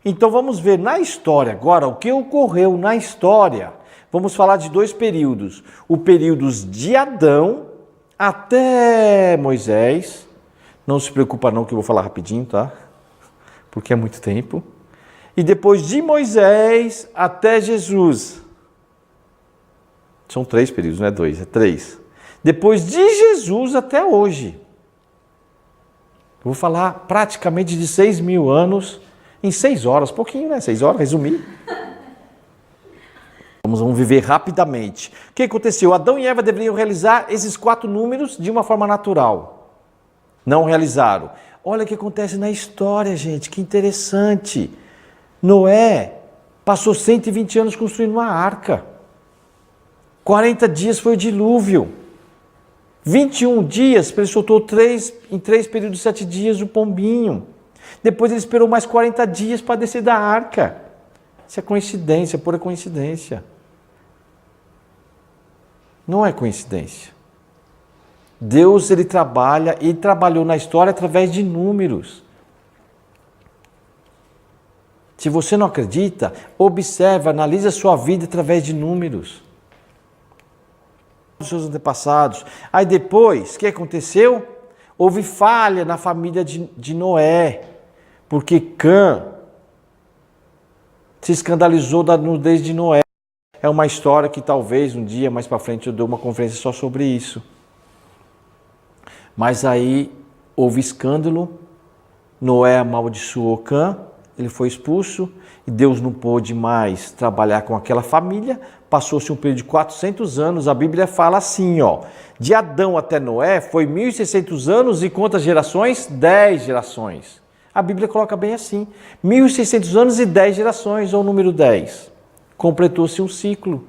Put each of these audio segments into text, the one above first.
Então vamos ver na história agora o que ocorreu na história. Vamos falar de dois períodos. O período de Adão até Moisés. Não se preocupa não que eu vou falar rapidinho, tá? Porque é muito tempo. E depois de Moisés até Jesus. São 3 períodos, não é 2, é 3. Depois de Jesus até hoje. Eu vou falar praticamente de 6.000 anos em 6 horas. Pouquinho, né? 6 horas, resumir. Vamos viver rapidamente. O que aconteceu? Adão e Eva deveriam realizar esses 4 números de uma forma natural. Não realizaram. Olha o que acontece na história, gente. Que interessante. Noé passou 120 anos construindo uma arca. 40 dias foi o dilúvio. 21 dias, ele soltou em 3 períodos de 7 dias o pombinho. Depois ele esperou mais 40 dias para descer da arca. Isso é coincidência, pura coincidência. Não é coincidência. Deus, ele trabalha e trabalhou na história através de números. Se você não acredita, observa, analise a sua vida através de números. Os seus antepassados. Aí depois, o que aconteceu? Houve falha na família de Noé, porque Cã se escandalizou da nudez de Noé. É uma história que talvez um dia mais para frente eu dou uma conferência só sobre isso. Mas aí houve escândalo, Noé amaldiçoou Cã, ele foi expulso e Deus não pôde mais trabalhar com aquela família. Passou-se um período de 400 anos, a Bíblia fala assim, ó, de Adão até Noé foi 1.600 anos e quantas gerações? 10 gerações. A Bíblia coloca bem assim, 1.600 anos e 10 gerações, ou o número 10. Completou-se um ciclo.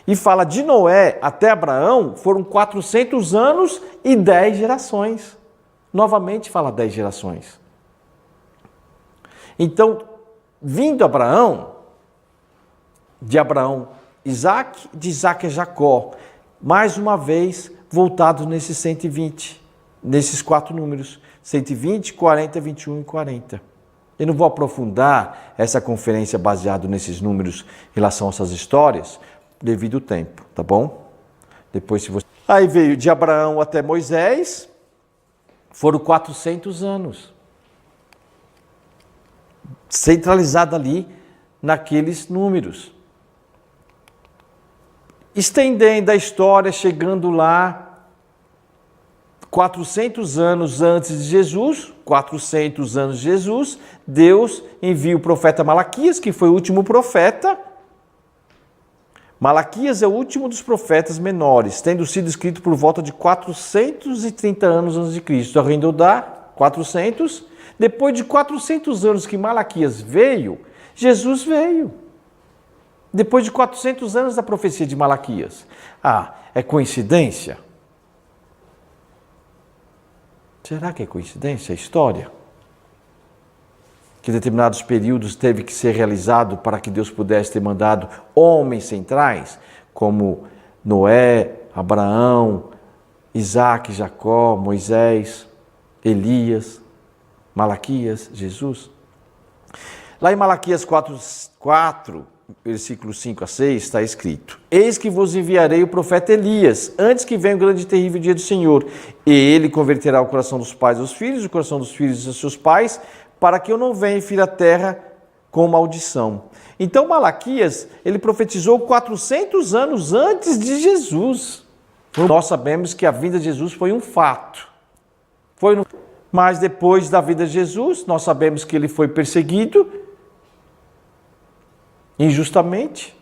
E fala de Noé até Abraão foram 400 anos e 10 gerações. Novamente fala 10 gerações. Então, vindo Abraão, de Abraão, Isaac, de Isaac é Jacó. Mais uma vez, voltado nesses 120, nesses 4 números. 120, 40, 21 e 40. Eu não vou aprofundar essa conferência baseado nesses números em relação a essas histórias, devido ao tempo, tá bom? Depois, se você... Aí veio de Abraão até Moisés, foram 400 anos. Centralizado ali naqueles números. Estendendo a história, chegando lá, 400 anos antes de Jesus, 400 anos de Jesus, Deus envia o profeta Malaquias, que foi o último profeta. Malaquias é o último dos profetas menores, tendo sido escrito por volta de 430 anos antes de Cristo. Arredondou dar 400. Depois de 400 anos que Malaquias veio, Jesus veio. Depois de 400 anos da profecia de Malaquias. Ah, é coincidência? Será que é coincidência a história? Que em determinados períodos teve que ser realizado para que Deus pudesse ter mandado homens centrais, como Noé, Abraão, Isaac, Jacó, Moisés, Elias, Malaquias, Jesus. Lá em Malaquias 4, versículos 5 a 6, está escrito: Eis que vos enviarei o profeta Elias, antes que venha o grande e terrível dia do Senhor. E ele converterá o coração dos pais aos filhos, o coração dos filhos aos seus pais, para que eu não venha e fira a terra com maldição. Então Malaquias, ele profetizou 400 anos antes de Jesus. Nós sabemos que a vinda de Jesus foi um fato. Mas depois da vida de Jesus, nós sabemos que ele foi perseguido injustamente,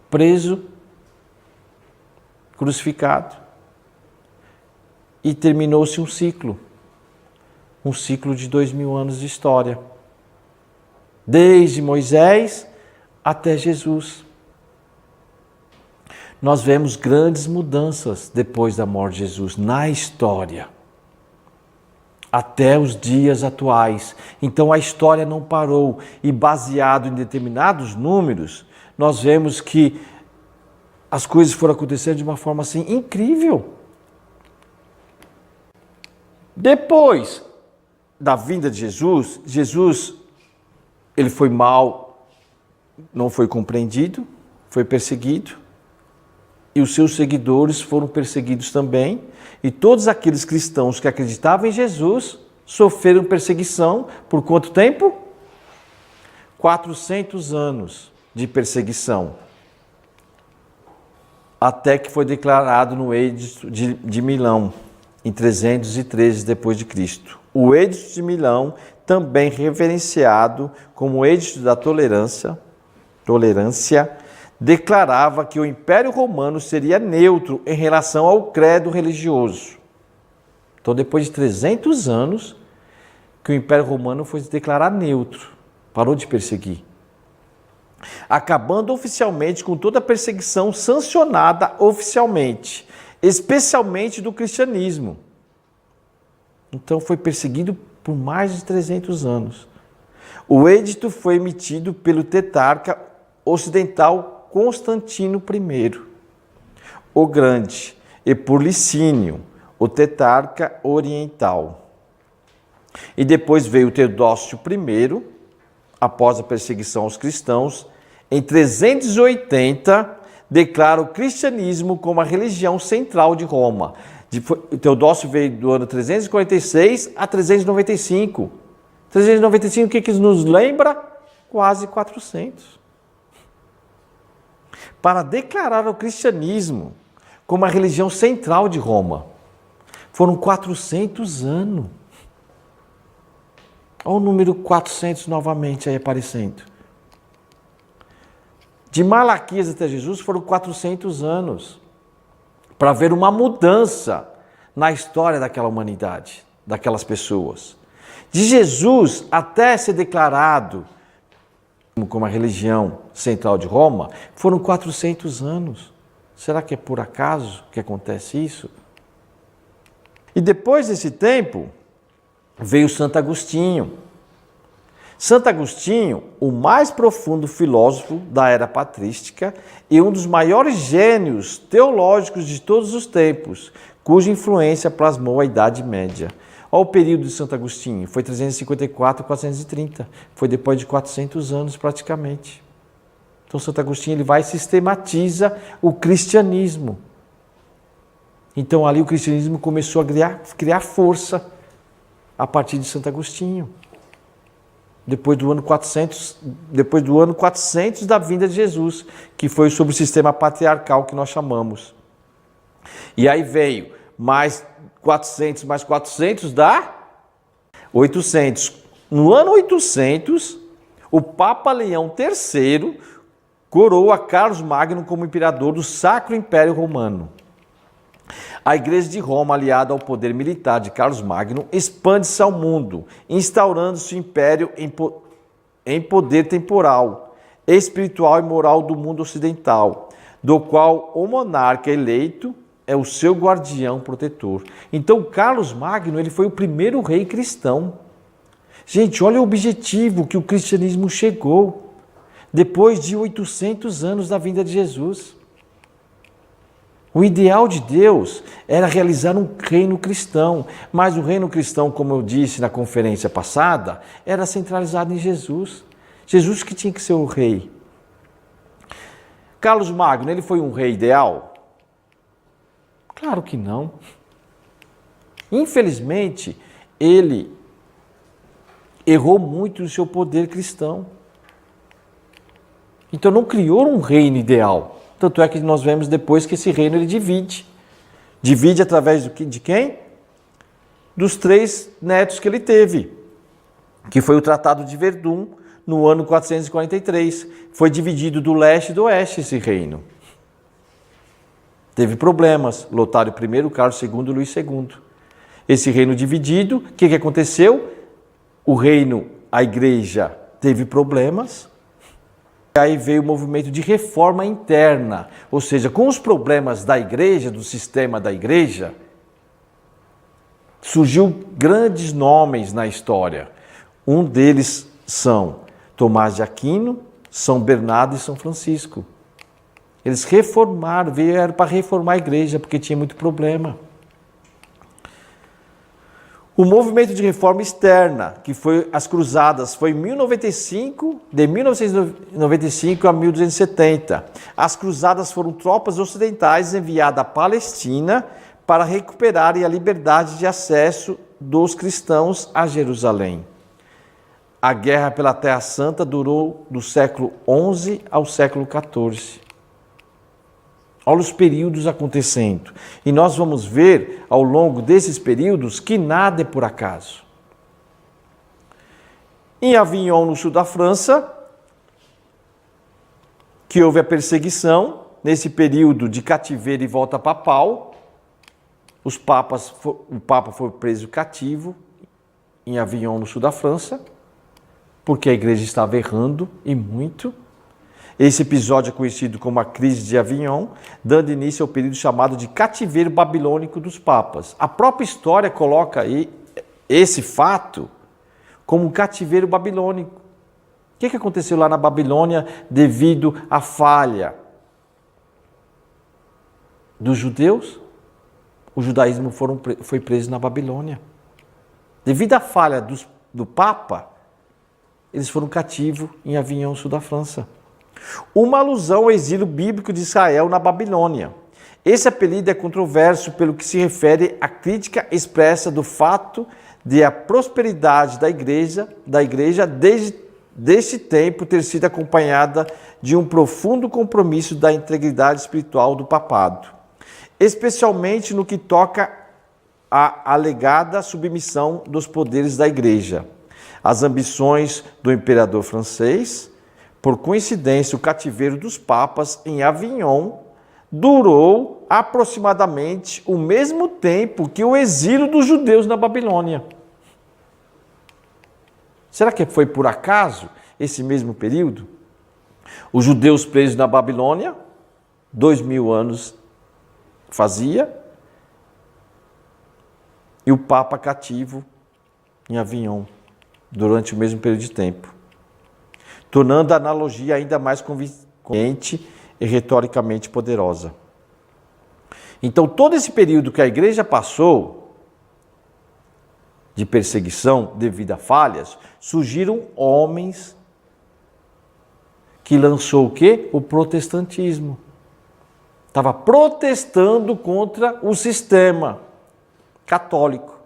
preso, crucificado, e terminou-se um ciclo de 2.000 anos de história, desde Moisés até Jesus. Nós vemos grandes mudanças depois da morte de Jesus na história, até os dias atuais. Então a história não parou, e baseado em determinados números, nós vemos que as coisas foram acontecendo de uma forma assim incrível. Depois da vinda de Jesus, ele foi mal, não foi compreendido, foi perseguido, e os seus seguidores foram perseguidos também, e todos aqueles cristãos que acreditavam em Jesus sofreram perseguição por quanto tempo? 400 anos de perseguição, até que foi declarado no Edito de Milão, em 313 depois de Cristo. O Edito de Milão, também reverenciado como o Edito da Tolerância, declarava que o Império Romano seria neutro em relação ao credo religioso. Então, depois de 300 anos, que o Império Romano foi se declarar neutro, parou de perseguir, acabando oficialmente com toda a perseguição sancionada oficialmente, especialmente do cristianismo. Então, foi perseguido por mais de 300 anos. O edito foi emitido pelo tetrarca ocidental Constantino I, o Grande, e por Licínio, o tetrarca oriental. E depois veio Teodósio I, após a perseguição aos cristãos, em 380, declara o cristianismo como a religião central de Roma. Teodósio veio do ano 346 a 395. 395, o que nos lembra? Quase 400. Para declarar o cristianismo como a religião central de Roma. Foram 400 anos. Olha o número 400 novamente aí aparecendo. De Malaquias até Jesus foram 400 anos para haver uma mudança na história daquela humanidade, daquelas pessoas. De Jesus até ser declarado como a religião central de Roma, foram 400 anos. Será que é por acaso que acontece isso? E depois desse tempo, veio Santo Agostinho. Santo Agostinho, o mais profundo filósofo da era patrística e um dos maiores gênios teológicos de todos os tempos, cuja influência plasmou a Idade Média. Olha o período de Santo Agostinho, foi 354 a 430, foi depois de 400 anos praticamente. Então Santo Agostinho ele vai e sistematiza o cristianismo. Então ali o cristianismo começou a criar força a partir de Santo Agostinho. Depois do ano 400 da vinda de Jesus, que foi sobre o sistema patriarcal que nós chamamos. E aí veio mais 400 dá 800. No ano 800, o Papa Leão III coroa Carlos Magno como imperador do Sacro Império Romano. A Igreja de Roma, aliada ao poder militar de Carlos Magno, expande-se ao mundo, instaurando-se o império em poder temporal, espiritual e moral do mundo ocidental, do qual o monarca eleito é o seu guardião protetor. Então, Carlos Magno ele foi o primeiro rei cristão. Gente, olha o objetivo que o cristianismo chegou depois de 800 anos da vinda de Jesus. O ideal de Deus era realizar um reino cristão, mas o reino cristão, como eu disse na conferência passada, era centralizado em Jesus. Jesus que tinha que ser o rei. Carlos Magno, ele foi um rei ideal? Claro que não. Infelizmente, ele errou muito no seu poder cristão. Então não criou um reino ideal. Tanto é que nós vemos depois que esse reino ele divide. Divide através de quem? Dos 3 netos que ele teve, que foi o Tratado de Verdun, no ano 443. Foi dividido do leste e do oeste esse reino. Teve problemas, Lotário I, Carlos II e Luís II. Esse reino dividido, o que aconteceu? O reino, a igreja, teve problemas. Aí veio o movimento de reforma interna, ou seja, com os problemas da igreja, do sistema da igreja, surgiu grandes nomes na história. Um deles são Tomás de Aquino, São Bernardo e São Francisco. Eles reformaram, vieram para reformar a igreja, porque tinha muito problema. O movimento de reforma externa, que foi as cruzadas, foi em 1095, de 1995 a 1270. As cruzadas foram tropas ocidentais enviadas à Palestina para recuperarem a liberdade de acesso dos cristãos a Jerusalém. A guerra pela Terra Santa durou do século XI ao século XIV. Olha os períodos acontecendo. E nós vamos ver ao longo desses períodos que nada é por acaso. Em Avignon, no sul da França, que houve a perseguição, nesse período de cativeiro e volta papal, o Papa foi preso cativo em Avignon, no sul da França, porque a igreja estava errando e muito. Esse episódio é conhecido como a crise de Avignon, dando início ao período chamado de cativeiro babilônico dos papas. A própria história coloca aí esse fato como um cativeiro babilônico. O que aconteceu lá na Babilônia devido à falha dos judeus? O judaísmo foi preso na Babilônia. Devido à falha do Papa, eles foram cativos em Avignon, sul da França. Uma alusão ao exílio bíblico de Israel na Babilônia. Esse apelido é controverso pelo que se refere à crítica expressa do fato de a prosperidade da igreja desde tempo ter sido acompanhada de um profundo compromisso da integridade espiritual do papado, especialmente no que toca à alegada submissão dos poderes da igreja, as ambições do imperador francês. Por coincidência, o cativeiro dos papas em Avignon durou aproximadamente o mesmo tempo que o exílio dos judeus na Babilônia. Será que foi por acaso esse mesmo período? Os judeus presos na Babilônia, 2000 anos fazia, e o Papa cativo em Avignon, durante o mesmo período de tempo, tornando a analogia ainda mais convincente e retoricamente poderosa. Então, todo esse período que a igreja passou de perseguição devido a falhas, surgiram homens que lançou o quê? O protestantismo. Estava protestando contra o sistema católico.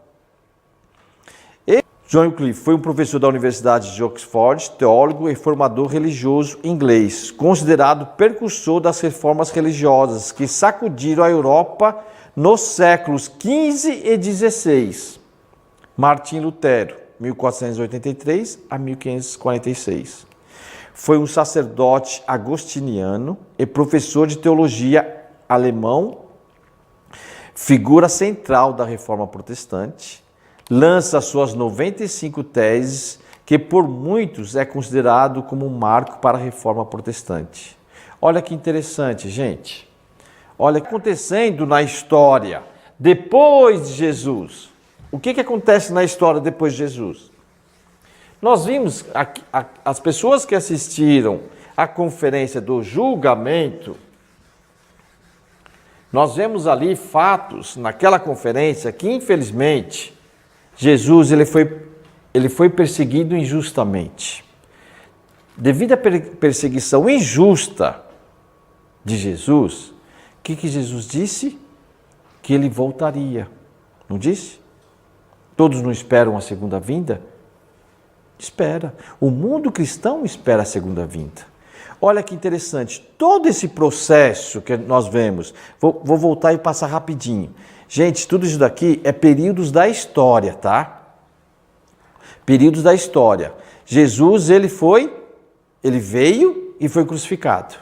John Wycliffe foi um professor da Universidade de Oxford, teólogo e formador religioso inglês, considerado precursor das reformas religiosas que sacudiram a Europa nos séculos XV e XVI. Martim Lutero, 1483 a 1546. Foi um sacerdote agostiniano e professor de teologia alemão, figura central da reforma protestante. Lança suas 95 teses, que por muitos é considerado como um marco para a reforma protestante. Olha que interessante, gente. Olha o que está acontecendo na história depois de Jesus. O que acontece na história depois de Jesus? Nós vimos as pessoas que assistiram à conferência do julgamento. Nós vemos ali fatos naquela conferência que, infelizmente, Jesus ele foi perseguido injustamente. Devido à perseguição injusta de Jesus, o que Jesus disse? Que ele voltaria. Não disse? Todos não esperam a segunda vinda? Espera. O mundo cristão espera a segunda vinda. Olha que interessante. Todo esse processo que nós vemos, vou voltar e passar rapidinho. Gente, tudo isso daqui é períodos da história, tá? Períodos da história. Jesus, ele veio e foi crucificado.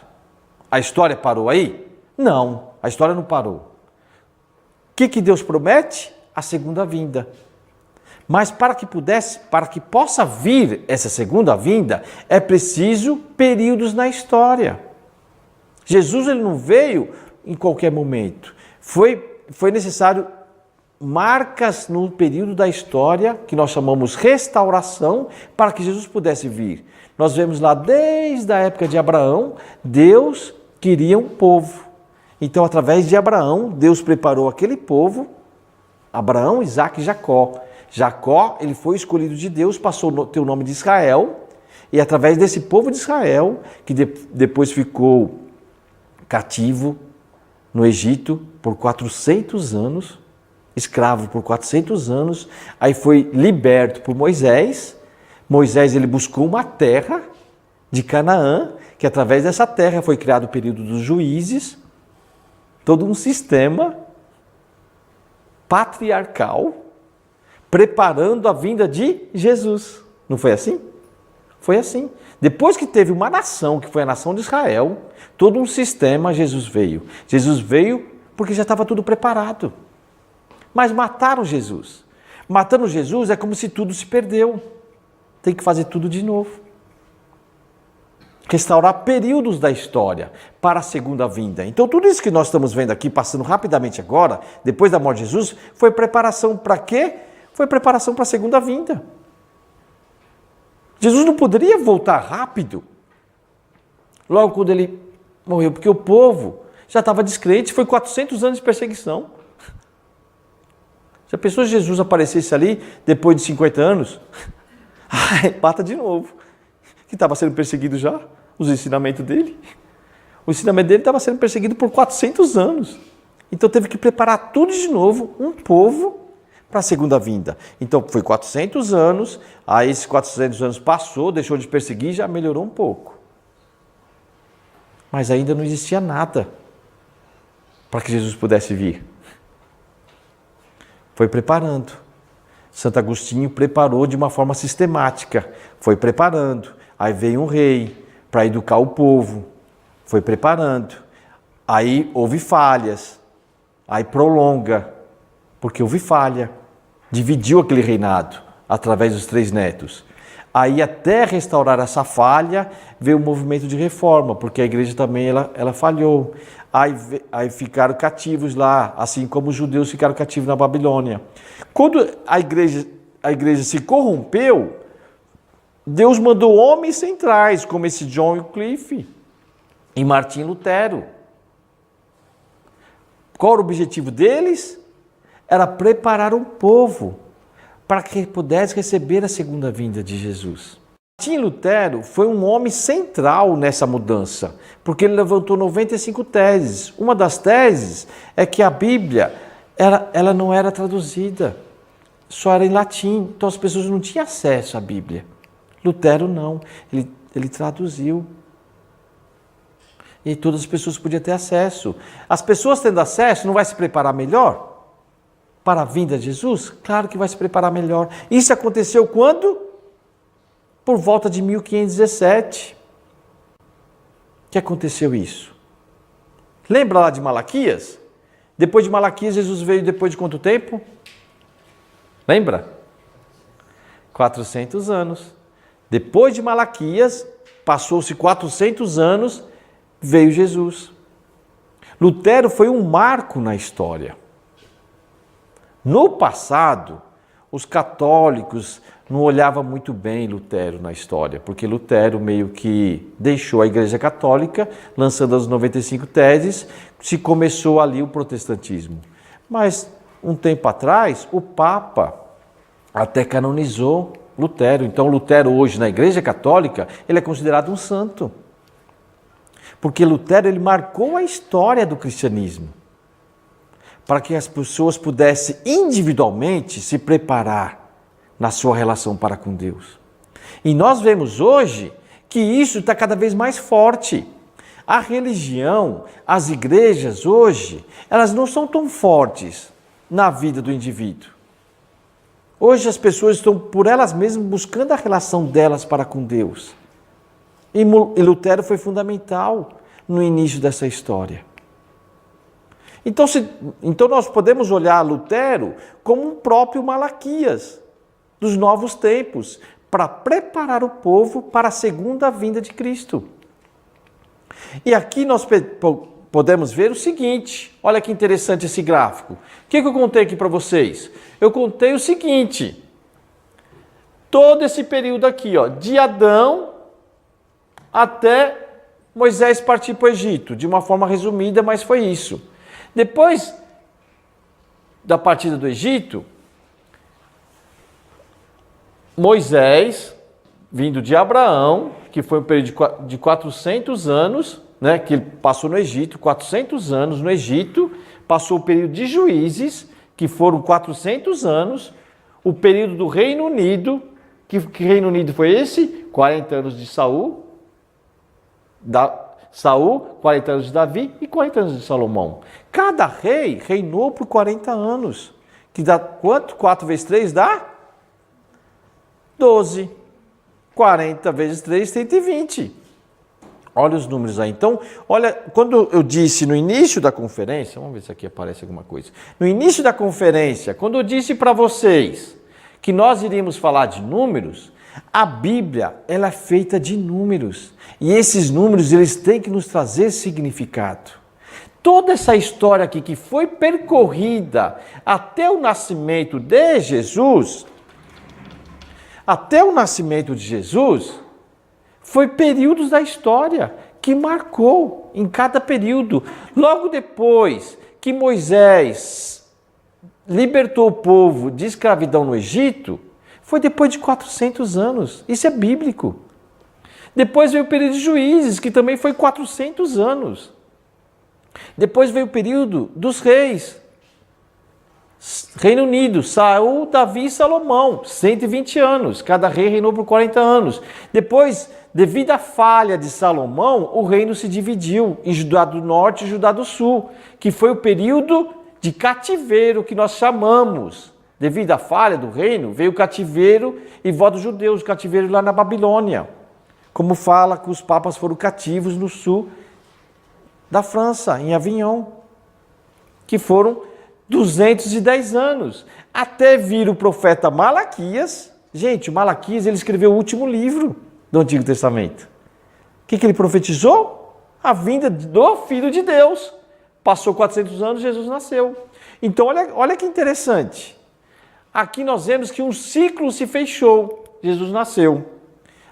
A história parou aí? Não, a história não parou. O que Deus promete? A segunda vinda. Mas para que possa vir essa segunda vinda, é preciso períodos na história. Jesus ele não veio em qualquer momento. Foi necessário marcas no período da história, que nós chamamos restauração, para que Jesus pudesse vir. Nós vemos lá desde a época de Abraão, Deus queria um povo. Então, através de Abraão, Deus preparou aquele povo, Abraão, Isaque e Jacó. Jacó, ele foi escolhido de Deus, passou a ter o nome de Israel, e através desse povo de Israel, que depois ficou cativo no Egito por 400 anos, escravo por 400 anos, aí foi liberto por Moisés. Moisés, ele buscou uma terra de Canaã, que através dessa terra foi criado o período dos juízes, todo um sistema patriarcal, preparando a vinda de Jesus. Não foi assim? Foi assim. Depois que teve uma nação, que foi a nação de Israel, todo um sistema, Jesus veio. Jesus veio porque já estava tudo preparado. Mas mataram Jesus. Matando Jesus é como se tudo se perdeu. Tem que fazer tudo de novo. Restaurar períodos da história para a segunda vinda. Então tudo isso que nós estamos vendo aqui, passando rapidamente agora, depois da morte de Jesus, foi preparação para quê? Foi preparação para a segunda vinda. Jesus não poderia voltar rápido, logo quando ele morreu, porque o povo já estava descrente, foi 400 anos de perseguição. Se a pessoa de Jesus aparecesse ali, depois de 50 anos, mata de novo, que estava sendo perseguido já, os ensinamentos dele. O ensinamento dele estava sendo perseguido por 400 anos. Então teve que preparar tudo de novo, um povo, para a segunda vinda. Então foi 400 anos, aí esses 400 anos passou, deixou de perseguir, já melhorou um pouco. Mas ainda não existia nada para que Jesus pudesse vir. Foi preparando. Santo Agostinho preparou de uma forma sistemática, foi preparando. Aí veio um rei para educar o povo, foi preparando. Aí houve falhas, aí prolonga, porque houve falha. Dividiu aquele reinado através dos 3 netos. Aí até restaurar essa falha, veio o movimento de reforma, porque a igreja também ela falhou. Aí ficaram cativos lá, assim como os judeus ficaram cativos na Babilônia. Quando a igreja se corrompeu, Deus mandou homens centrais, como esse John Wycliffe e Martim Lutero. Qual era o objetivo deles? Era preparar um povo para que pudesse receber a segunda vinda de Jesus. Martim Lutero foi um homem central nessa mudança, porque ele levantou 95 teses. Uma das teses é que a Bíblia ela não era traduzida, só era em latim, então as pessoas não tinham acesso à Bíblia. Lutero não, ele traduziu. E todas as pessoas podiam ter acesso. As pessoas tendo acesso, não vai se preparar melhor para a vinda de Jesus? Claro que vai se preparar melhor. Isso aconteceu quando? Por volta de 1517. Que aconteceu isso? Lembra lá de Malaquias? Depois de Malaquias, Jesus veio depois de quanto tempo? Lembra? 400 anos. Depois de Malaquias, passou-se 400 anos, veio Jesus. Lutero foi um marco na história. No passado, os católicos não olhavam muito bem Lutero na história, porque Lutero meio que deixou a Igreja Católica, lançando as 95 teses, se começou ali o protestantismo. Mas, um tempo atrás, o Papa até canonizou Lutero. Então, Lutero hoje na Igreja Católica, ele é considerado um santo. Porque Lutero, ele marcou a história do cristianismo, para que as pessoas pudessem individualmente se preparar na sua relação para com Deus. E nós vemos hoje que isso está cada vez mais forte. A religião, as igrejas hoje, elas não são tão fortes na vida do indivíduo. Hoje as pessoas estão por elas mesmas buscando a relação delas para com Deus. E Lutero foi fundamental no início dessa história. Então nós podemos olhar Lutero como um próprio Malaquias dos novos tempos, para preparar o povo para a segunda vinda de Cristo. E aqui nós podemos ver o seguinte, olha que interessante esse gráfico. O que eu contei aqui para vocês? Eu contei o seguinte, todo esse período aqui, de Adão até Moisés partir para o Egito, de uma forma resumida, mas foi isso. Depois da partida do Egito, Moisés, vindo de Abraão, que foi um período de 400 anos, né, que ele passou no Egito, 400 anos no Egito, passou o período de Juízes, que foram 400 anos, o período do Reino Unido, que Reino Unido foi esse? 40 anos de Saul, 40 anos de Davi e 40 anos de Salomão. Cada rei reinou por 40 anos, que dá quanto? 4 vezes 3 dá? 12. 40 vezes 3, 120. Olha os números aí. Então, olha, quando eu disse no início da conferência, vamos ver se aqui aparece alguma coisa. No início da conferência, quando eu disse para vocês que nós iríamos falar de números, a Bíblia, ela é feita de números. E esses números, eles têm que nos trazer significado. Toda essa história aqui que foi percorrida até o nascimento de Jesus, foi períodos da história que marcou em cada período. Logo depois que Moisés libertou o povo de escravidão no Egito, foi depois de 400 anos. Isso é bíblico. Depois veio o período de Juízes, que também foi 400 anos. Depois veio o período dos reis. Reino Unido, Saul, Davi e Salomão, 120 anos. Cada rei reinou por 40 anos. Depois, devido à falha de Salomão, o reino se dividiu em Judá do Norte e Judá do Sul, que foi o período de cativeiro que nós chamamos. Devido à falha do reino, veio o cativeiro e volta dos judeus, o cativeiro lá na Babilônia. Como fala que os papas foram cativos no sul da França, em Avignon, que foram 210 anos, até vir o profeta Malaquias. Gente, o Malaquias, ele escreveu o último livro do Antigo Testamento. O que ele profetizou? A vinda do Filho de Deus. Passou 400 anos, Jesus nasceu. Então, olha que interessante. Aqui nós vemos que um ciclo se fechou. Jesus nasceu.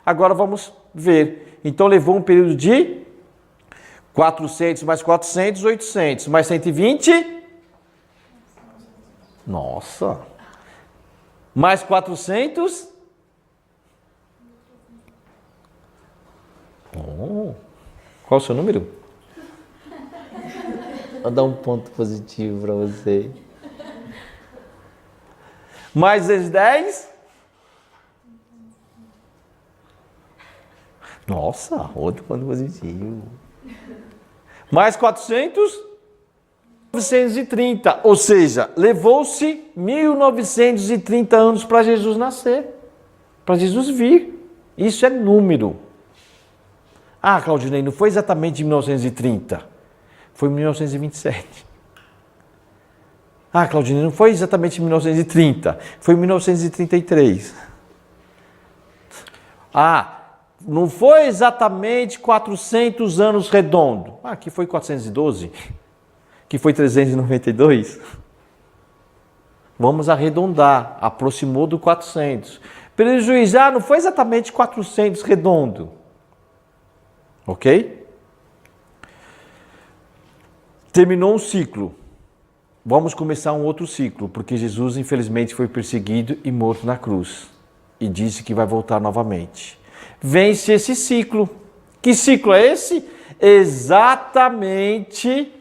Agora vamos ver. Então, levou um período de 400 mais 400, 800, mais 120. Nossa! Mais 400. Oh. Qual o seu número? Vou dar um ponto positivo para você. Mais vezes 10. Nossa, outro ponto positivo. Mais 400. 1930. Ou seja, levou-se 1930 anos para Jesus nascer. Para Jesus vir. Isso é número. Ah, Claudinei, não foi exatamente em 1930. Foi em 1927. Ah, Claudinei, não foi exatamente em 1930. Foi em 1933. Ah, não foi exatamente 400 anos redondo. Ah, aqui foi 412. Que foi 392. Vamos arredondar. Aproximou do 400. Período juiz, não foi exatamente 400 redondo. Ok? Terminou um ciclo. Vamos começar um outro ciclo, porque Jesus, infelizmente, foi perseguido e morto na cruz. E disse que vai voltar novamente. Vence esse ciclo. Que ciclo é esse? Exatamente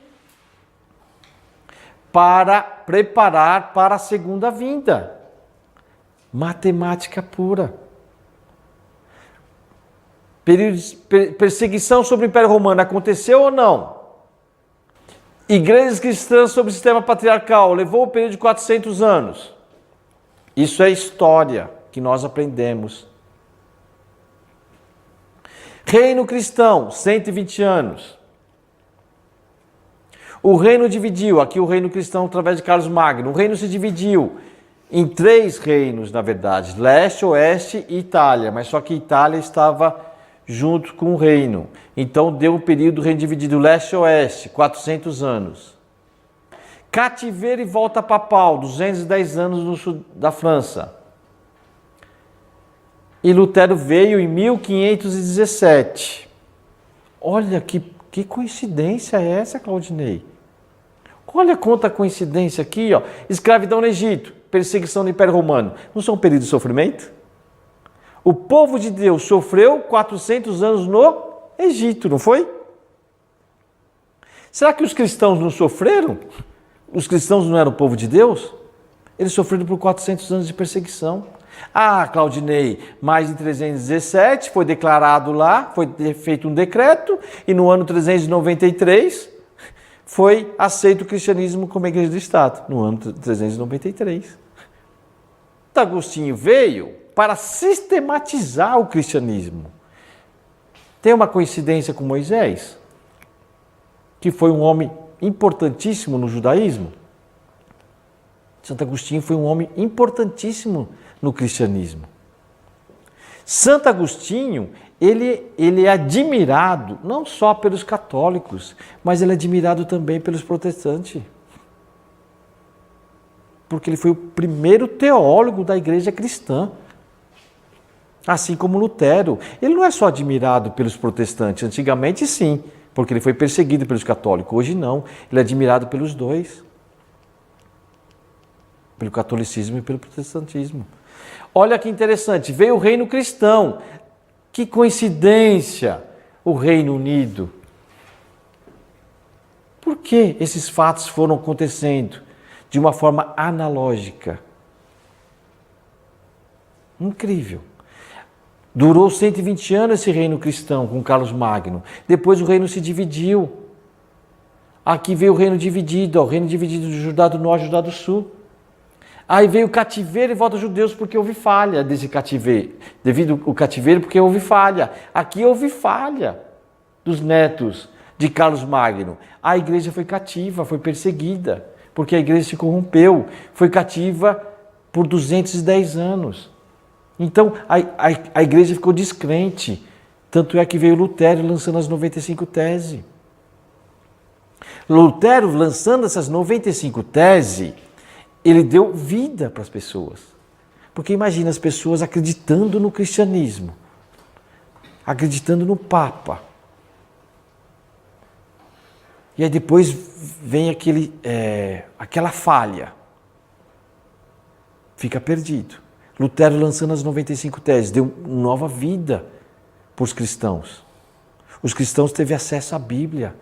para preparar para a segunda vinda. Matemática pura. Perseguição sobre o Império Romano aconteceu ou não? Igrejas cristãs sob o sistema patriarcal levou o período de 400 anos. Isso é história que nós aprendemos. Reino cristão, 120 anos. O reino dividiu, aqui o reino cristão através de Carlos Magno, o reino se dividiu em 3 reinos, na verdade, leste, oeste e Itália, mas só que Itália estava junto com o reino. Então deu um período do reino dividido leste e oeste, 400 anos. Cativeiro e volta papal, 210 anos no sul da França. E Lutero veio em 1517. Olha que coincidência é essa, Claudinei? Olha quanta coincidência aqui, ó. Escravidão no Egito, perseguição do Império Romano. Não são um período de sofrimento? O povo de Deus sofreu 400 anos no Egito, não foi? Será que os cristãos não sofreram? Os cristãos não eram o povo de Deus? Eles sofreram por 400 anos de perseguição. Ah, Claudinei, mas em 317 foi declarado lá, foi feito um decreto, e no ano 393 foi aceito o cristianismo como igreja do Estado, no ano 393. Santo Agostinho veio para sistematizar o cristianismo. Tem uma coincidência com Moisés, que foi um homem importantíssimo no judaísmo. Santo Agostinho foi um homem importantíssimo no cristianismo. Santo Agostinho, ele é admirado não só pelos católicos, mas ele é admirado também pelos protestantes. Porque ele foi o primeiro teólogo da igreja cristã. Assim como Lutero. Ele não é só admirado pelos protestantes, antigamente sim, porque ele foi perseguido pelos católicos. Hoje não, ele é admirado pelos dois. Pelo catolicismo e pelo protestantismo. Olha que interessante, veio o reino cristão. Que coincidência, o Reino Unido. Por que esses fatos foram acontecendo de uma forma analógica? Incrível. Durou 120 anos esse reino cristão com Carlos Magno. Depois o reino se dividiu. Aqui veio o reino dividido, o reino dividido do Judá do Norte e Judá do Sul. Aí veio o cativeiro e volta os judeus porque houve falha desse cativeiro. Devido ao cativeiro porque houve falha. Aqui houve falha dos netos de Carlos Magno. A igreja foi cativa, foi perseguida, porque a igreja se corrompeu. Foi cativa por 210 anos. Então a igreja ficou descrente. Tanto é que veio Lutero lançando as 95 teses. Lutero lançando essas 95 teses, ele deu vida para as pessoas. Porque imagina as pessoas acreditando no cristianismo, acreditando no Papa. E aí depois vem aquela falha. Fica perdido. Lutero lançando as 95 teses, deu nova vida para os cristãos. Os cristãos teve acesso à Bíblia.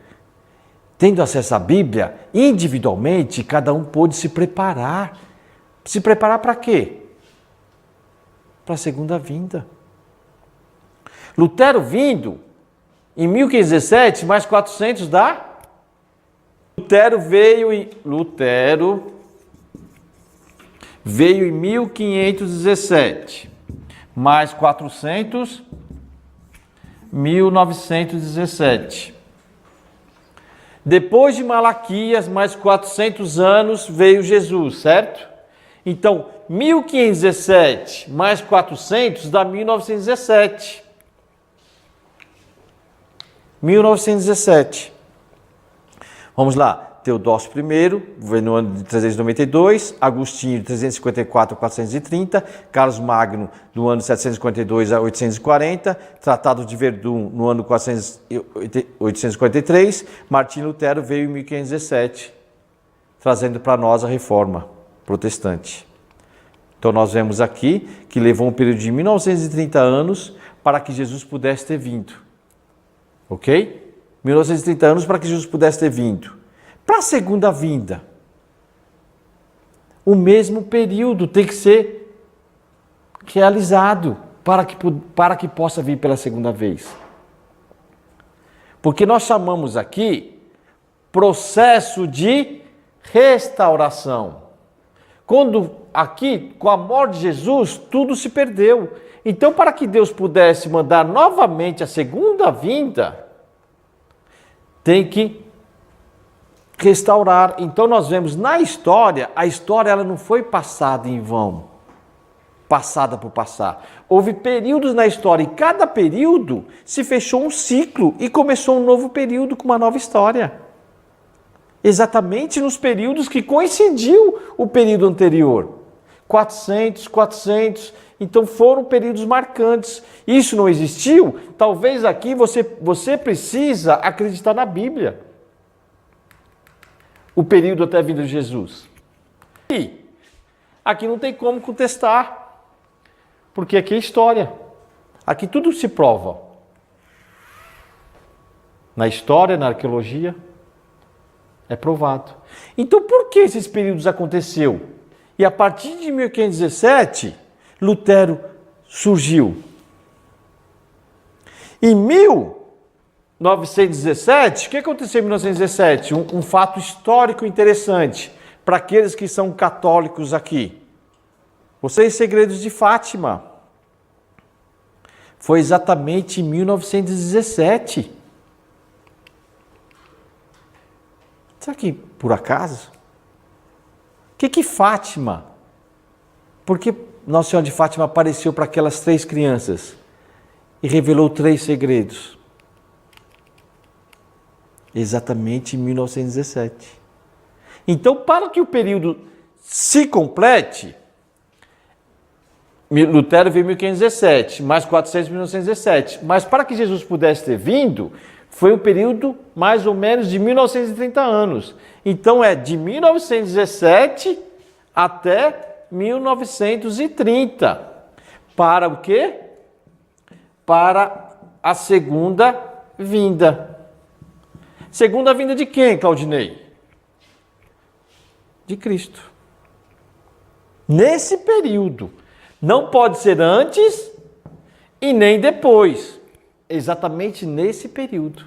Tendo acesso à Bíblia, individualmente, cada um pôde se preparar. Se preparar para quê? Para a segunda vinda. Lutero vindo, em 1517, mais 400 dá? Lutero veio em 1517, mais 400, 1917. Depois de Malaquias, mais 400 anos, veio Jesus, certo? Então, 1517 mais 400 dá 1917. 1917. Vamos lá. Teodósio I, veio no ano de 392, Agostinho de 354 a 430, Carlos Magno no ano de 752 a 840, Tratado de Verdun no ano 843, Martim Lutero veio em 1517, trazendo para nós a reforma protestante. Então nós vemos aqui que levou um período de 1930 anos para que Jesus pudesse ter vindo. Ok? 1930 anos para que Jesus pudesse ter vindo. Para a segunda vinda, o mesmo período tem que ser realizado para que possa vir pela segunda vez. Porque nós chamamos aqui processo de restauração. Quando aqui, com a morte de Jesus, tudo se perdeu. Então, para que Deus pudesse mandar novamente a segunda vinda, tem que restaurar. Então nós vemos na história, a história ela não foi passada em vão, passada por passar. Houve períodos na história e cada período se fechou um ciclo e começou um novo período com uma nova história. Exatamente nos períodos que coincidiu o período anterior. 400, então foram períodos marcantes. Isso não existiu? Talvez aqui você precisa acreditar na Bíblia. O período até a vinda de Jesus. E aqui não tem como contestar, porque aqui é história. Aqui tudo se prova. Na história, na arqueologia, é provado. Então, por que esses períodos aconteceu? E a partir de 1517, Lutero surgiu. Em 1917, o que aconteceu em 1917? Um fato histórico interessante para aqueles que são católicos aqui. Os 6 segredos de Fátima. Foi exatamente em 1917. Será que por acaso? O que Fátima? Por que Nossa Senhora de Fátima apareceu para aquelas 3 crianças e revelou 3 segredos? Exatamente em 1917. Então, para que o período se complete, Lutero veio em 1517, mais 400 em 1917. Mas para que Jesus pudesse ter vindo, foi um período mais ou menos de 1930 anos. Então é de 1917 até 1930. Para o quê? Para a segunda vinda. Segunda vinda de quem, Claudinei? De Cristo. Nesse período. Não pode ser antes e nem depois. Exatamente nesse período.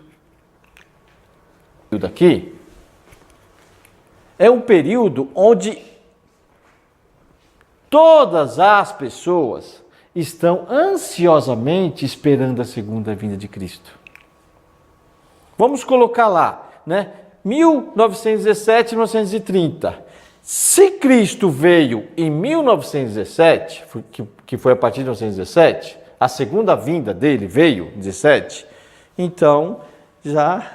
O período aqui é um período onde todas as pessoas estão ansiosamente esperando a segunda vinda de Cristo. Vamos colocar lá, né? 1917, 1930. Se Cristo veio em 1917, que foi a partir de 1917, a segunda vinda dele veio em 17, então já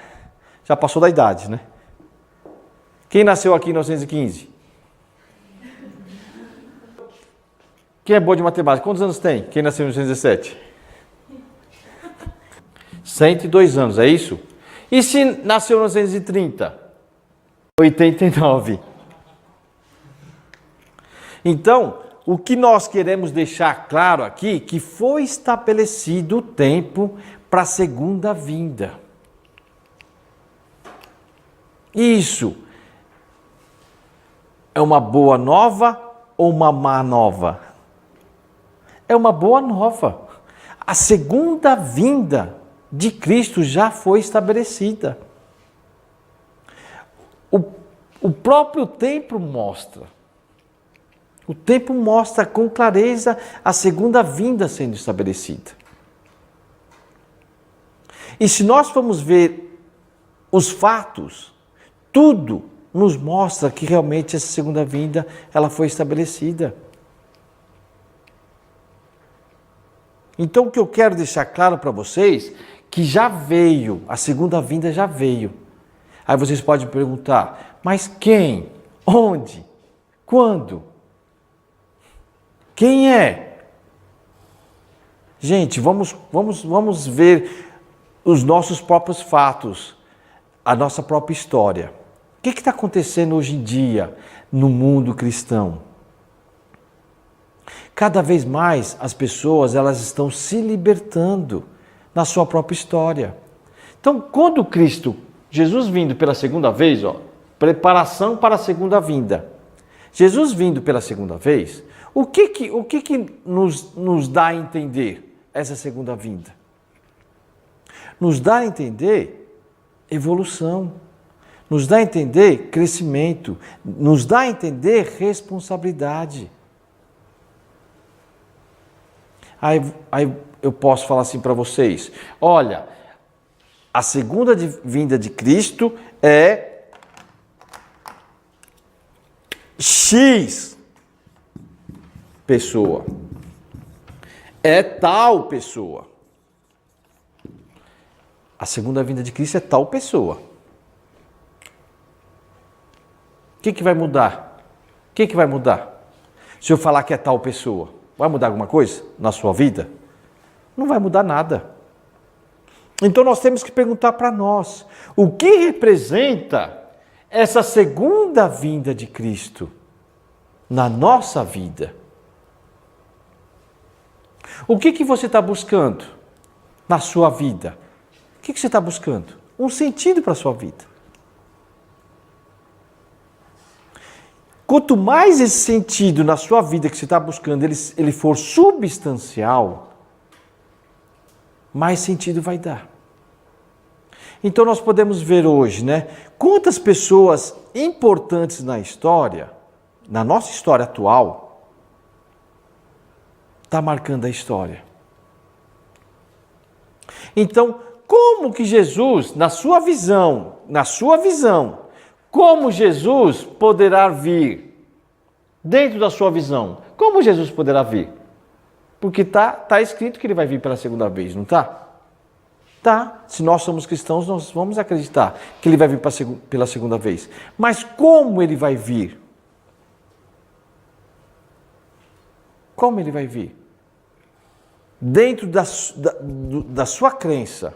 passou da idade, né? Quem nasceu aqui em 1915? Quem é bom de matemática? Quantos anos tem? Quem nasceu em 1917? 102 anos, é isso? E se nasceu em 1930? 89. Então, o que nós queremos deixar claro aqui, que foi estabelecido o tempo para a segunda vinda. Isso é uma boa nova ou uma má nova? É uma boa nova. A segunda vinda de Cristo já foi estabelecida. O próprio tempo mostra. O tempo mostra com clareza a segunda vinda sendo estabelecida. E se nós formos ver os fatos, tudo nos mostra que realmente essa segunda vinda ela foi estabelecida. Então o que eu quero deixar claro para vocês, que já veio, a segunda vinda já veio. Aí vocês podem perguntar, mas quem? Onde? Quando? Quem é? Gente, vamos ver os nossos próprios fatos, a nossa própria história. O que está acontecendo hoje em dia no mundo cristão? Cada vez mais as pessoas elas estão se libertando na sua própria história. Então, quando Cristo, Jesus vindo pela segunda vez, preparação para a segunda vinda. Jesus vindo pela segunda vez, o que nos dá a entender essa segunda vinda? Nos dá a entender evolução, nos dá a entender crescimento, nos dá a entender responsabilidade. Aí eu posso falar assim para vocês, olha, a segunda vinda de Cristo é X pessoa, é tal pessoa. A segunda vinda de Cristo é tal pessoa. O que vai mudar? O que vai mudar? Se eu falar que é tal pessoa, vai mudar alguma coisa na sua vida? Não vai mudar nada. Então nós temos que perguntar para nós, o que representa essa segunda vinda de Cristo na nossa vida? O que você está buscando na sua vida? O que você está buscando? Um sentido para a sua vida. Quanto mais esse sentido na sua vida que você está buscando, ele for substancial, mais sentido vai dar. Então nós podemos ver hoje, né? Quantas pessoas importantes na história, na nossa história atual, está marcando a história. Então, como que Jesus, na sua visão, como Jesus poderá vir dentro da sua visão? Como Jesus poderá vir? Porque tá escrito que ele vai vir pela segunda vez, não está? Tá. Se nós somos cristãos, nós vamos acreditar que ele vai vir pela segunda vez. Mas como ele vai vir? Como ele vai vir? Dentro da sua crença,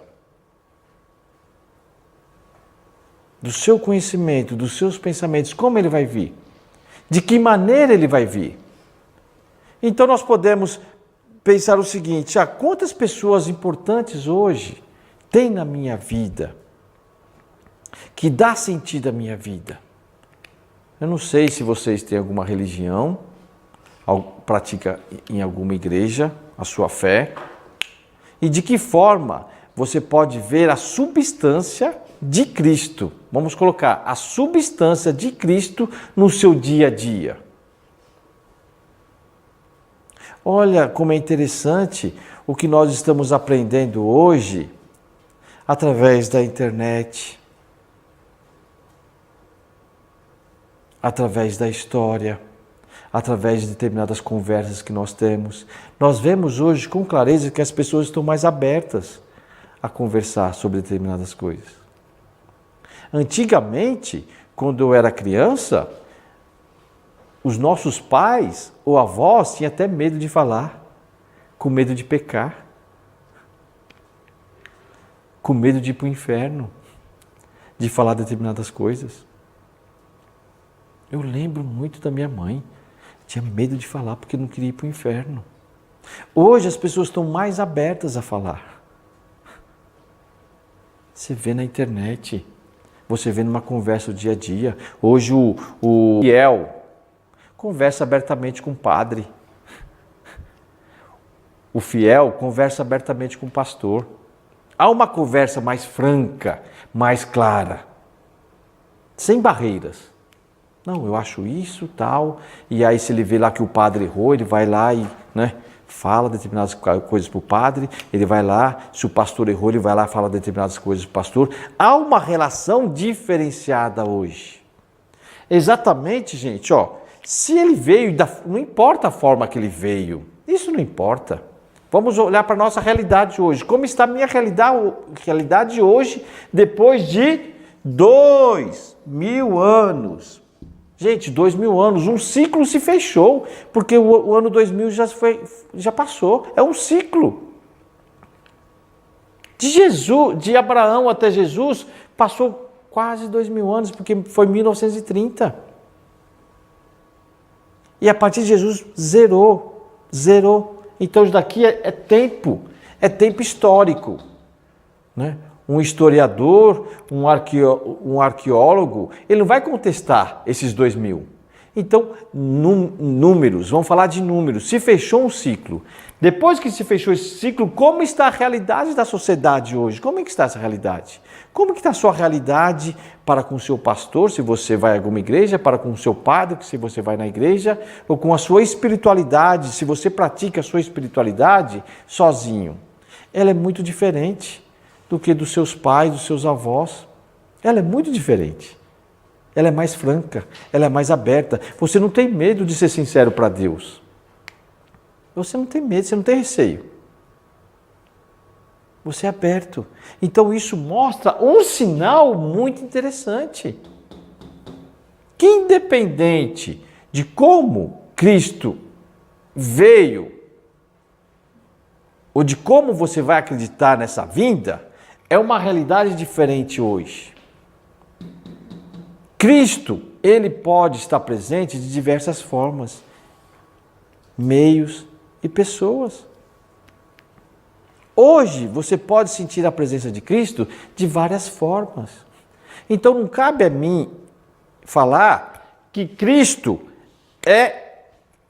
do seu conhecimento, dos seus pensamentos, como ele vai vir? De que maneira ele vai vir? Então nós podemos pensar o seguinte: quantas pessoas importantes hoje tem na minha vida, que dá sentido à minha vida? Eu não sei se vocês têm alguma religião, pratica em alguma igreja a sua fé, e de que forma você pode ver a substância de Cristo. Vamos colocar a substância de Cristo no seu dia a dia. Olha como é interessante o que nós estamos aprendendo hoje através da internet, através da história, através de determinadas conversas que nós temos. Nós vemos hoje com clareza que as pessoas estão mais abertas a conversar sobre determinadas coisas. Antigamente, quando eu era criança, os nossos pais ou avós tinham até medo de falar, com medo de pecar, com medo de ir para o inferno, de falar determinadas coisas. Eu lembro muito da minha mãe, tinha medo de falar porque não queria ir para o inferno. Hoje as pessoas estão mais abertas a falar. Você vê na internet, você vê numa conversa do dia a dia. Hoje o fiel conversa abertamente com o padre. O fiel conversa abertamente com o pastor. Há uma conversa mais franca, mais clara, sem barreiras. Não, eu acho isso, tal, e aí se ele vê lá que o padre errou, ele vai lá e fala determinadas coisas para o padre, ele vai lá, se o pastor errou, ele vai lá e fala determinadas coisas para o pastor. Há uma relação diferenciada hoje. Exatamente, gente, se ele veio, não importa a forma que ele veio, isso não importa. Vamos olhar para a nossa realidade hoje. Como está a minha realidade hoje, depois de 2000 anos? Gente, 2000 anos, um ciclo se fechou, porque o ano 2000 já passou. É um ciclo. De Abraão até Jesus, passou quase 2000 anos, porque foi 1930. E a partir de Jesus, zerou. Então, isso daqui é tempo histórico, né? Um historiador, um arqueólogo, ele não vai contestar esses 2000. Então, números, vamos falar de números. Se fechou um ciclo. Depois que se fechou esse ciclo, como está a realidade da sociedade hoje? Como é que está essa realidade? Como que está a sua realidade para com o seu pastor, se você vai a alguma igreja, para com o seu padre, se você vai na igreja, ou com a sua espiritualidade, se você pratica a sua espiritualidade sozinho? Ela é muito diferente do que dos seus pais, dos seus avós. Ela é muito diferente. Ela é mais franca, ela é mais aberta. Você não tem medo de ser sincero para Deus. Você não tem medo, você não tem receio. Você é aberto. Então isso mostra um sinal muito interessante. Que independente de como Cristo veio, ou de como você vai acreditar nessa vinda, é uma realidade diferente hoje. Cristo, ele pode estar presente de diversas formas, meios e pessoas. Hoje você pode sentir a presença de Cristo de várias formas. Então não cabe a mim falar que Cristo é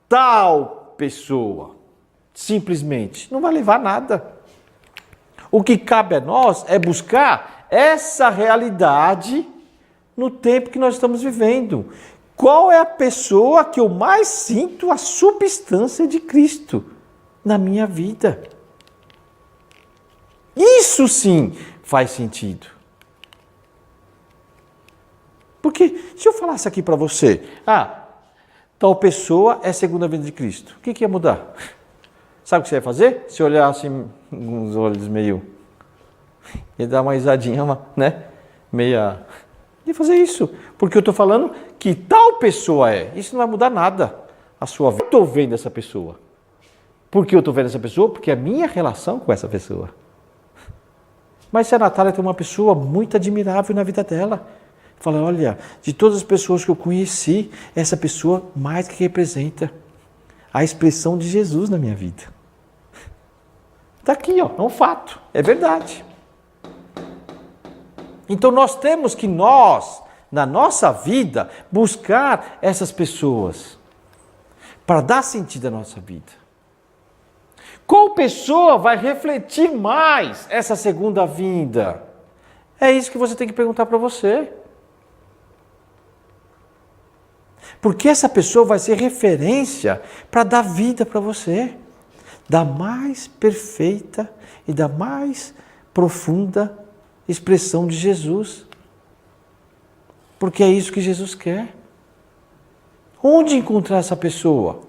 tal pessoa. Simplesmente. Não vai levar a nada. O que cabe a nós é buscar essa realidade no tempo que nós estamos vivendo. Qual é a pessoa que eu mais sinto a substância de Cristo na minha vida? Isso sim faz sentido. Porque se eu falasse aqui para você, tal pessoa é a segunda vinda de Cristo, o que ia mudar? Sabe o que você ia fazer? Se olhar assim, com os olhos meio... ia dar uma risadinha, né? Meia... ia fazer isso. Porque eu estou falando que tal pessoa é. Isso não vai mudar nada a sua vida. Eu estou vendo essa pessoa. Por que eu estou vendo essa pessoa? Porque é a minha relação com essa pessoa. Mas se a Natália tem uma pessoa muito admirável na vida dela, fala, olha, de todas as pessoas que eu conheci, essa pessoa mais que representa a expressão de Jesus na minha vida. Está aqui, ó, é um fato, é verdade. Então nós temos que na nossa vida, buscar essas pessoas para dar sentido à nossa vida. Qual pessoa vai refletir mais essa segunda vinda? É isso que você tem que perguntar para você. Porque essa pessoa vai ser referência para dar vida para você, da mais perfeita e da mais profunda expressão de Jesus. Porque é isso que Jesus quer. Onde encontrar essa pessoa?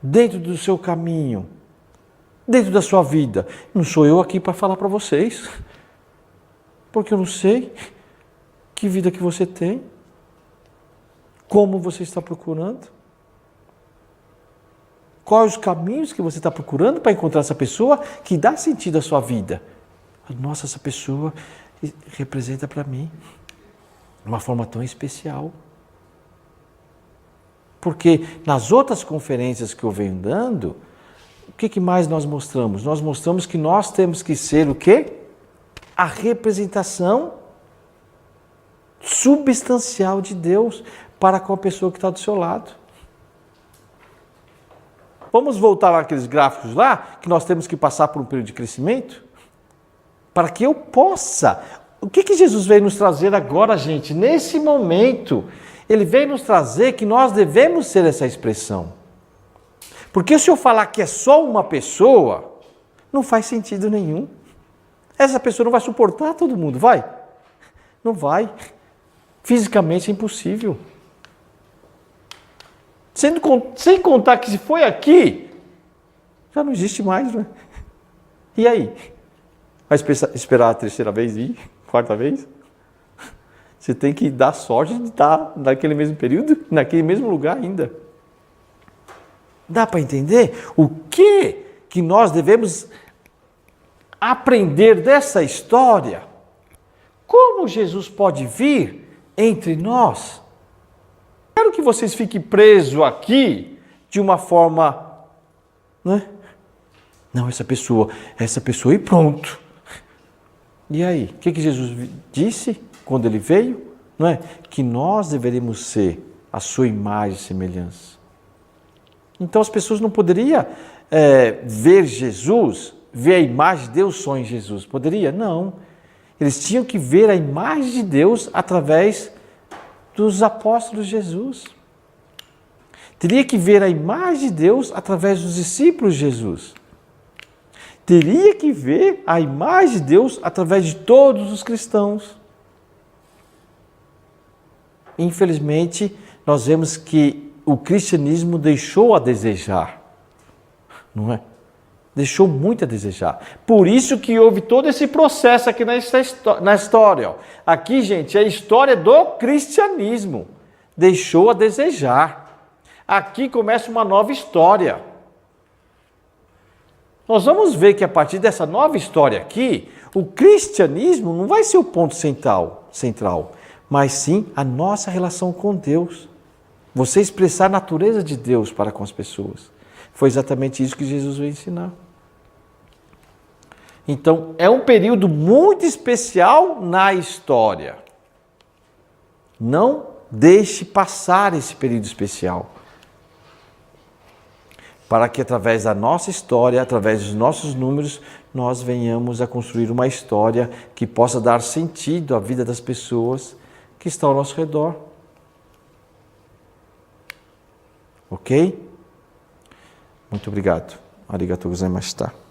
Dentro do seu caminho, dentro da sua vida. Não sou eu aqui para falar para vocês, porque eu não sei que vida que você tem, como você está procurando, quais os caminhos que você está procurando para encontrar essa pessoa que dá sentido à sua vida. Nossa, essa pessoa representa para mim de uma forma tão especial. Porque nas outras conferências que eu venho dando, o que mais nós mostramos? Nós mostramos que nós temos que ser o quê? A representação substancial de Deus para com a pessoa que está do seu lado. Vamos voltar lá àqueles gráficos lá, que nós temos que passar por um período de crescimento? Para que eu possa. O que Jesus veio nos trazer agora, gente? Nesse momento, Ele veio nos trazer que nós devemos ser essa expressão. Porque se eu falar que é só uma pessoa, não faz sentido nenhum. Essa pessoa não vai suportar todo mundo, vai? Não vai. Fisicamente é impossível. Sem contar que se foi aqui, já não existe mais, né? E aí? Vai esperar a terceira vez e quarta vez? Você tem que dar sorte de estar naquele mesmo período, naquele mesmo lugar ainda. Dá para entender o que nós devemos aprender dessa história? Como Jesus pode vir entre nós? Quero que vocês fiquem presos aqui de uma forma, né? Não, essa pessoa e pronto. E aí, o que Jesus disse quando ele veio? Não é? Que nós deveríamos ser a sua imagem e semelhança. Então as pessoas não poderiam ver Jesus, ver a imagem de Deus só em Jesus. Poderia? Não. Eles tinham que ver a imagem de Deus através dos apóstolos de Jesus. Teria que ver a imagem de Deus através dos discípulos de Jesus. Teria que ver a imagem de Deus através de todos os cristãos. Infelizmente, nós vemos que o cristianismo deixou a desejar, não é? Deixou muito a desejar. Por isso que houve todo esse processo aqui na história. Ó. Aqui, gente, é a história do cristianismo. Deixou a desejar. Aqui começa uma nova história. Nós vamos ver que a partir dessa nova história aqui, o cristianismo não vai ser o ponto central, mas sim a nossa relação com Deus. Você expressar a natureza de Deus para com as pessoas. Foi exatamente isso que Jesus veio ensinar. Então, é um período muito especial na história. Não deixe passar esse período especial. Para que através da nossa história, através dos nossos números, nós venhamos a construir uma história que possa dar sentido à vida das pessoas que estão ao nosso redor. Ok? Muito obrigado. Arigatou gozaimashita.